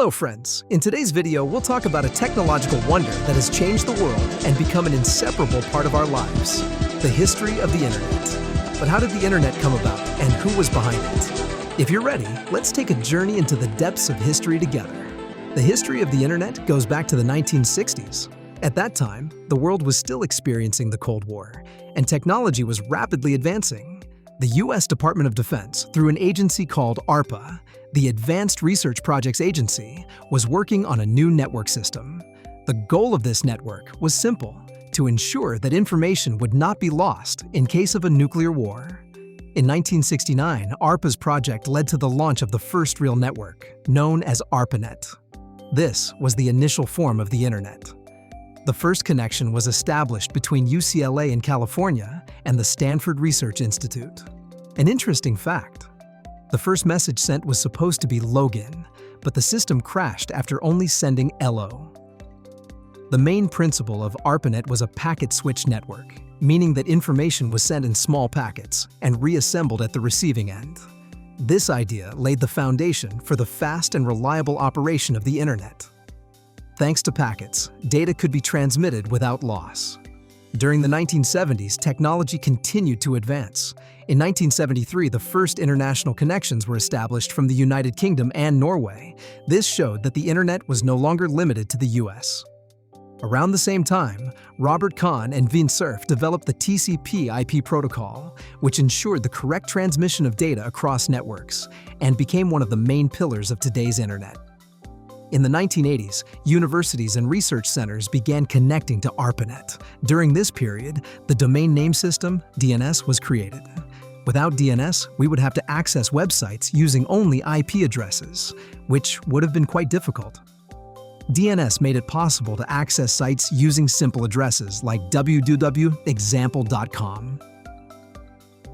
Hello friends! In today's video, we'll talk about a technological wonder that has changed the world and become an inseparable part of our lives, the history of the internet. But how did the internet come about and who was behind it? If you're ready, let's take a journey into the depths of history together. The history of the internet goes back to the 1960s. At that time, the world was still experiencing the Cold War, and technology was rapidly advancing. The U.S. Department of Defense, through an agency called ARPA, the Advanced Research Projects Agency, was working on a new network system. The goal of this network was simple: to ensure that information would not be lost in case of a nuclear war. In 1969, ARPA's project led to the launch of the first real network, known as ARPANET. This was the initial form of the internet. The first connection was established between UCLA in California and the Stanford Research Institute. An interesting fact: the first message sent was supposed to be login, but the system crashed after only sending LO. The main principle of ARPANET was a packet switch network, meaning that information was sent in small packets and reassembled at the receiving end. This idea laid the foundation for the fast and reliable operation of the internet. Thanks to packets, data could be transmitted without loss. During the 1970s, technology continued to advance. In 1973, the first international connections were established from the United Kingdom and Norway. This showed that the internet was no longer limited to the US. Around the same time, Robert Kahn and Vint Cerf developed the TCP/IP protocol, which ensured the correct transmission of data across networks and became one of the main pillars of today's internet. In the 1980s, universities and research centers began connecting to ARPANET. During this period, the domain name system, DNS, was created. Without DNS, we would have to access websites using only IP addresses, which would have been quite difficult. DNS made it possible to access sites using simple addresses like www.example.com.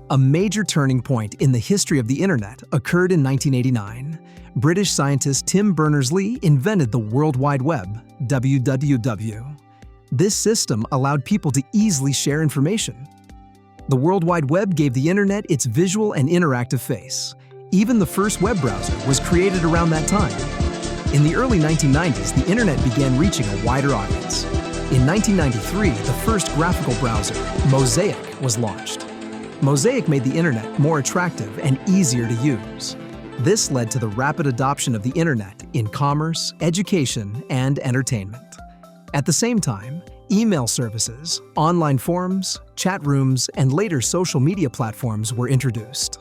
A major turning point in the history of the internet occurred in 1989. British scientist Tim Berners-Lee invented the World Wide Web, WWW. This system allowed people to easily share information. The World Wide Web gave the internet its visual and interactive face. Even the first web browser was created around that time. In the early 1990s, the internet began reaching a wider audience. In 1993, the first graphical browser, Mosaic, was launched. Mosaic made the internet more attractive and easier to use. This led to the rapid adoption of the internet in commerce, education, and entertainment. At the same time, email services, online forums, chat rooms, and later social media platforms were introduced.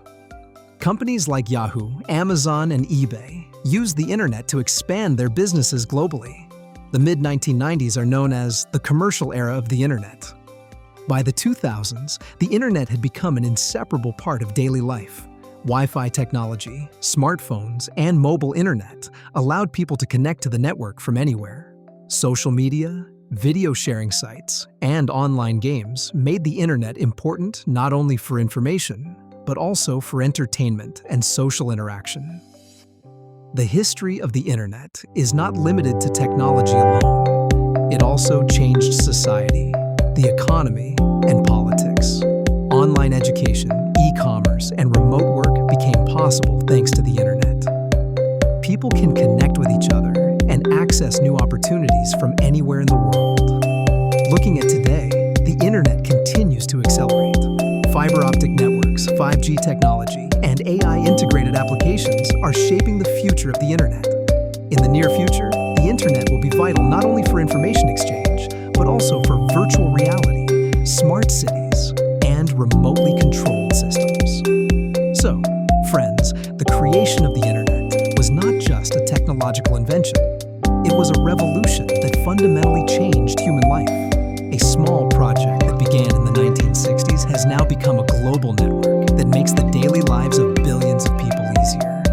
Companies like Yahoo, Amazon, and eBay used the internet to expand their businesses globally. The mid-1990s are known as the commercial era of the internet. By the 2000s, the internet had become an inseparable part of daily life. Wi-Fi technology, smartphones, and mobile internet allowed people to connect to the network from anywhere. Social media, video sharing sites, and online games made the internet important not only for information, but also for entertainment and social interaction. The history of the internet is not limited to technology alone. It also changed society, the economy, and politics. Online education, e-commerce, and remote work became possible thanks to the internet. People can connect with each other and access new opportunities from anywhere in the world. Looking at today, the internet continues to accelerate. Fiber optic networks, 5G technology, and AI-integrated applications are shaping the future of the internet. In the near future, the internet will be vital not only for information exchange, but also for virtual reality, smart cities, and remotely controlled systems. So, friends, the creation of the internet was not just a technological invention. It was a revolution that fundamentally changed human life. A small project that began in the 1960s has now become a global network that makes the daily lives of billions of people easier.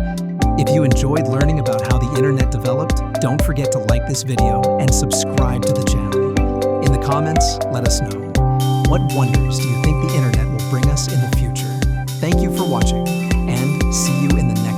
If you enjoyed learning about how the internet developed, don't forget to like this video and subscribe to the channel. In the comments, let us know. What wonders do you think the internet will bring us in the future? Thank you for watching, and see you in the next video.